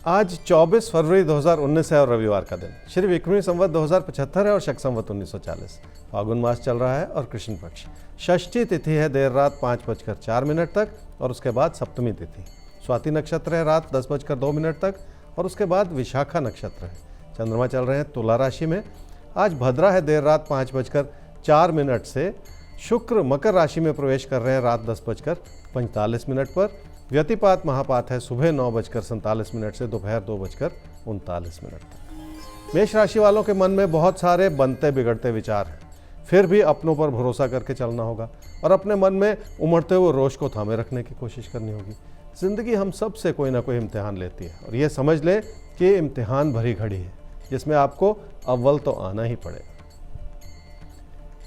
आज 24 फरवरी 2019 है और रविवार का दिन। श्री विक्रमी संवत 2075 है और शक संवत 1940। फागुन मास चल रहा है और कृष्ण पक्ष। षष्ठी तिथि है देर रात 5:04 तक और उसके बाद सप्तमी तिथि। स्वाति नक्षत्र है रात 10:02 तक और उसके बाद विशाखा नक्षत्र है। चंद्रमा चल रहे हैं तुला राशि में। आज भद्रा है देर रात 5:04 से। शुक्र मकर राशि में प्रवेश कर रहे हैं रात 10:45 पर। व्यतिपात महापात है सुबह 9:47 से दोपहर 2:39 तक। मेष राशि वालों के मन में बहुत सारे बनते बिगड़ते विचार हैं, फिर भी अपनों पर भरोसा करके चलना होगा और अपने मन में उमड़ते हुए रोष को थामे रखने की कोशिश करनी होगी। जिंदगी हम सब से कोई ना कोई इम्तिहान लेती है और ये समझ ले कि इम्तिहान भरी घड़ी है जिसमें आपको अव्वल तो आना ही पड़ेगा।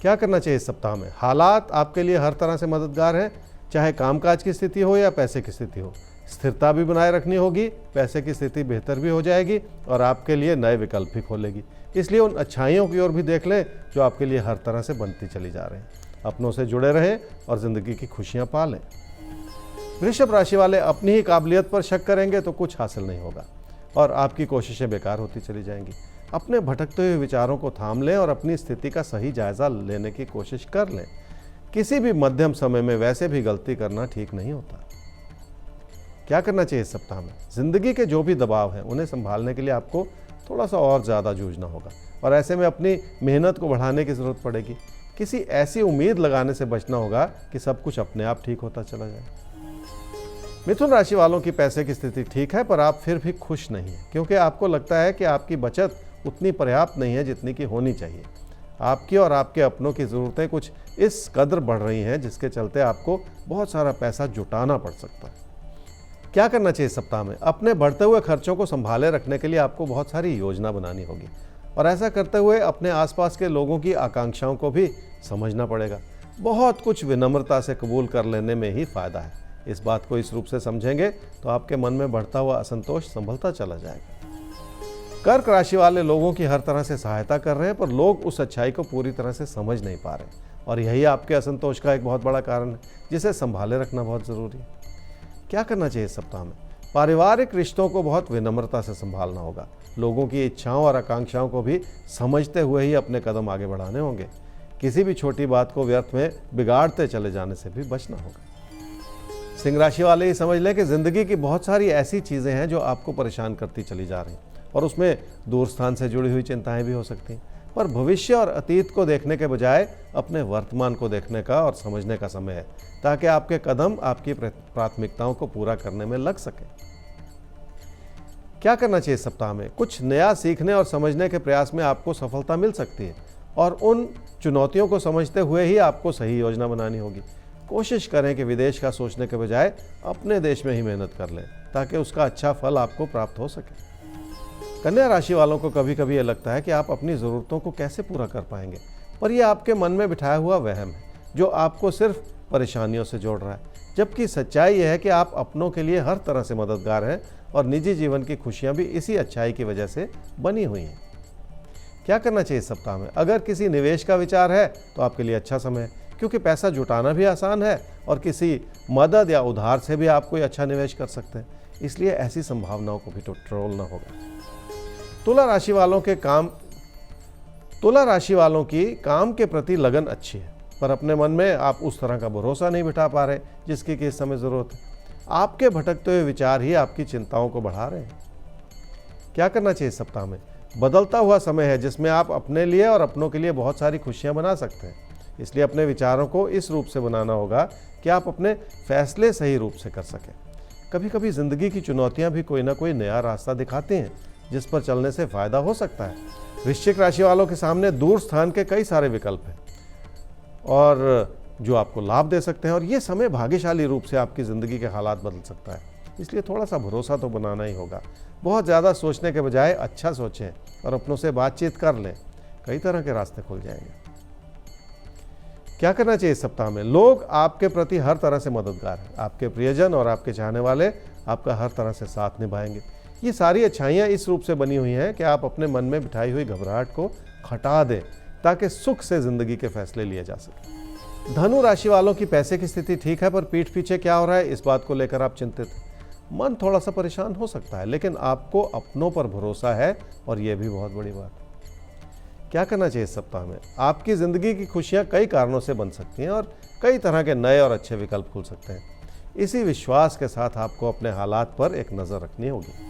क्या करना चाहिए इस सप्ताह में? हालात आपके लिए हर तरह से मददगार हैं, चाहे कामकाज की स्थिति हो या पैसे की स्थिति हो। स्थिरता भी बनाए रखनी होगी, पैसे की स्थिति बेहतर भी हो जाएगी और आपके लिए नए विकल्प भी खोलेगी। इसलिए उन अच्छाइयों की ओर भी देख लें जो आपके लिए हर तरह से बनती चली जा रही हैं। अपनों से जुड़े रहें और ज़िंदगी की खुशियाँ पालें। वृषभ राशि वाले अपनी ही काबिलियत पर शक करेंगे तो कुछ हासिल नहीं होगा और आपकी कोशिशें बेकार होती चली जाएंगी। अपने भटकते हुए विचारों को थाम लें और अपनी स्थिति का सही जायजा लेने की कोशिश कर लें। किसी भी मध्यम समय में वैसे भी गलती करना ठीक नहीं होता। क्या करना चाहिए इस सप्ताह में? जिंदगी के जो भी दबाव हैं उन्हें संभालने के लिए आपको थोड़ा सा और ज़्यादा जूझना होगा और ऐसे में अपनी मेहनत को बढ़ाने की ज़रूरत पड़ेगी। किसी ऐसी उम्मीद लगाने से बचना होगा कि सब कुछ अपने आप ठीक होता चला जाए। मिथुन राशि वालों की पैसे की स्थिति ठीक है पर आप फिर भी खुश नहीं हैं क्योंकि आपको लगता है कि आपकी बचत उतनी पर्याप्त नहीं है जितनी की होनी चाहिए। आपकी और आपके अपनों की ज़रूरतें कुछ इस कदर बढ़ रही हैं जिसके चलते आपको बहुत सारा पैसा जुटाना पड़ सकता है। क्या करना चाहिए सप्ताह में? अपने बढ़ते हुए खर्चों को संभाले रखने के लिए आपको बहुत सारी योजना बनानी होगी और ऐसा करते हुए अपने आसपास के लोगों की आकांक्षाओं को भी समझना पड़ेगा। बहुत कुछ विनम्रता से कबूल कर लेने में ही फ़ायदा है। इस बात को इस रूप से समझेंगे तो आपके मन में बढ़ता हुआ असंतोष संभलता चला जाएगा। कर्क राशि वाले लोगों की हर तरह से सहायता कर रहे हैं पर लोग उस अच्छाई को पूरी तरह से समझ नहीं पा रहे और यही आपके असंतोष का एक बहुत बड़ा कारण है जिसे संभाले रखना बहुत ज़रूरी है। क्या करना चाहिए इस सप्ताह में? पारिवारिक रिश्तों को बहुत विनम्रता से संभालना होगा। लोगों की इच्छाओं और आकांक्षाओं को भी समझते हुए ही अपने कदम आगे बढ़ाने होंगे। किसी भी छोटी बात को व्यर्थ में बिगाड़ते चले जाने से भी बचना होगा। सिंह राशि वाले ही समझ लें कि ज़िंदगी की बहुत सारी ऐसी चीज़ें हैं जो आपको परेशान करती चली जा रही हैं और उसमें दूर स्थान से जुड़ी हुई चिंताएं भी हो सकती हैं। पर भविष्य और अतीत को देखने के बजाय अपने वर्तमान को देखने का और समझने का समय है ताकि आपके कदम आपकी प्राथमिकताओं को पूरा करने में लग सके। क्या करना चाहिए इस सप्ताह में? कुछ नया सीखने और समझने के प्रयास में आपको सफलता मिल सकती है और उन चुनौतियों को समझते हुए ही आपको सही योजना बनानी होगी। कोशिश करें कि विदेश का सोचने के बजाय अपने देश में ही मेहनत कर लें ताकि उसका अच्छा फल आपको प्राप्त हो सके। कन्या राशि वालों को कभी कभी ये लगता है कि आप अपनी ज़रूरतों को कैसे पूरा कर पाएंगे, पर यह आपके मन में बिठाया हुआ वहम है जो आपको सिर्फ परेशानियों से जोड़ रहा है। जबकि सच्चाई यह है कि आप अपनों के लिए हर तरह से मददगार हैं और निजी जीवन की खुशियाँ भी इसी अच्छाई की वजह से बनी हुई हैं। क्या करना चाहिए इस सप्ताह में? अगर किसी निवेश का विचार है तो आपके लिए अच्छा समय है क्योंकि पैसा जुटाना भी आसान है और किसी मदद या उधार से भी आप कोई अच्छा निवेश कर सकते हैं। इसलिए ऐसी संभावनाओं को भी टटोलना होगा। तुला राशि वालों की काम के प्रति लगन अच्छी है पर अपने मन में आप उस तरह का भरोसा नहीं बिठा पा रहे जिसकी कि इस समय ज़रूरत है। आपके भटकते हुए विचार ही आपकी चिंताओं को बढ़ा रहे हैं। क्या करना चाहिए इस सप्ताह में? बदलता हुआ समय है जिसमें आप अपने लिए और अपनों के लिए बहुत सारी खुशियाँ बना सकते हैं। इसलिए अपने विचारों को इस रूप से बनाना होगा कि आप अपने फैसले सही रूप से कर सकें। कभी कभी ज़िंदगी की चुनौतियाँ भी कोई ना कोई नया रास्ता दिखाती हैं जिस पर चलने से फ़ायदा हो सकता है। वृश्चिक राशि वालों के सामने दूर स्थान के कई सारे विकल्प हैं और जो आपको लाभ दे सकते हैं और ये समय भाग्यशाली रूप से आपकी ज़िंदगी के हालात बदल सकता है। इसलिए थोड़ा सा भरोसा तो बनाना ही होगा। बहुत ज़्यादा सोचने के बजाय अच्छा सोचें और अपनों से बातचीत कर लें, कई तरह के रास्ते खुल जाएंगे। क्या करना चाहिए इस सप्ताह में? लोग आपके प्रति हर तरह से मददगार हैं। आपके प्रियजन और आपके चाहने वाले आपका हर तरह से साथ निभाएंगे। ये सारी अच्छाइयाँ इस रूप से बनी हुई हैं कि आप अपने मन में बिठाई हुई घबराहट को हटा दें ताकि सुख से ज़िंदगी के फैसले लिए जा सकें। धनु राशि वालों की पैसे की स्थिति ठीक है पर पीठ पीछे क्या हो रहा है इस बात को लेकर आप चिंतित हैं। मन थोड़ा सा परेशान हो सकता है, लेकिन आपको अपनों पर भरोसा है और ये भी बहुत बड़ी बात है। क्या करना चाहिए इस सप्ताह में? आपकी ज़िंदगी की खुशियाँ कई कारणों से बन सकती हैं और कई तरह के नए और अच्छे विकल्प खुल सकते हैं। इसी विश्वास के साथ आपको अपने हालात पर एक नज़र रखनी होगी।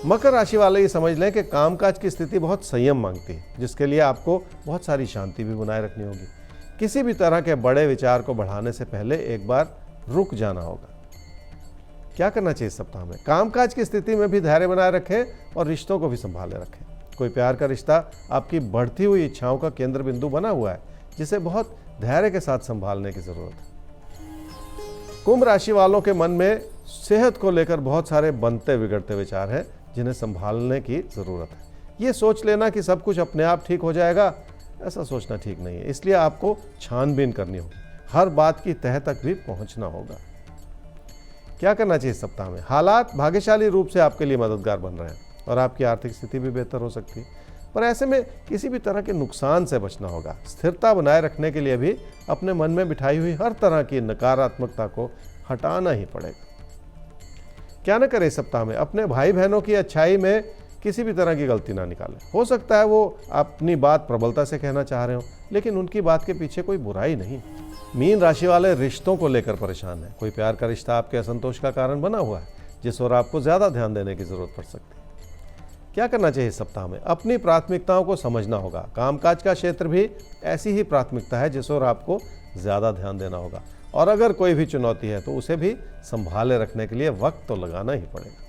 मकर राशि वाले ये समझ लें कि कामकाज की स्थिति बहुत संयम मांगती है, जिसके लिए आपको बहुत सारी शांति भी बनाए रखनी होगी। किसी भी तरह के बड़े विचार को बढ़ाने से पहले एक बार रुक जाना होगा। क्या करना चाहिए इस सप्ताह में? कामकाज की स्थिति में भी धैर्य बनाए रखें और रिश्तों को भी संभाले रखें। कोई प्यार का रिश्ता आपकी बढ़ती हुई इच्छाओं का केंद्र बिंदु बना हुआ है, जिसे बहुत धैर्य के साथ संभालने की जरूरत है। कुंभ राशि वालों के मन में सेहत को लेकर बहुत सारे बनते बिगड़ते विचार हैं, जिन्हें संभालने की जरूरत है। ये सोच लेना कि सब कुछ अपने आप ठीक हो जाएगा, ऐसा सोचना ठीक नहीं है। इसलिए आपको छानबीन करनी होगी, हर बात की तह तक भी पहुंचना होगा। क्या करना चाहिए इस सप्ताह में? हालात भाग्यशाली रूप से आपके लिए मददगार बन रहे हैं और आपकी आर्थिक स्थिति भी बेहतर हो सकती है, पर ऐसे में किसी भी तरह के नुकसान से बचना होगा। स्थिरता बनाए रखने के लिए भी अपने मन में बिठाई हुई हर तरह की नकारात्मकता को हटाना ही पड़ेगा। क्या न करें इस सप्ताह में? अपने भाई बहनों की अच्छाई में किसी भी तरह की गलती ना निकालें। हो सकता है वो अपनी बात प्रबलता से कहना चाह रहे हो, लेकिन उनकी बात के पीछे कोई बुराई नहीं। मीन राशि वाले रिश्तों को लेकर परेशान हैं। कोई प्यार का रिश्ता आपके असंतोष का कारण बना हुआ है, जिस ओर आपको ज़्यादा ध्यान देने की ज़रूरत पड़ सकती है। क्या करना चाहिए इस सप्ताह में? अपनी प्राथमिकताओं को समझना होगा। कामकाज का क्षेत्र भी ऐसी ही प्राथमिकता है जिस ओर आपको ज़्यादा ध्यान देना होगा, और अगर कोई भी चुनौती है तो उसे भी संभाले रखने के लिए वक्त तो लगाना ही पड़ेगा।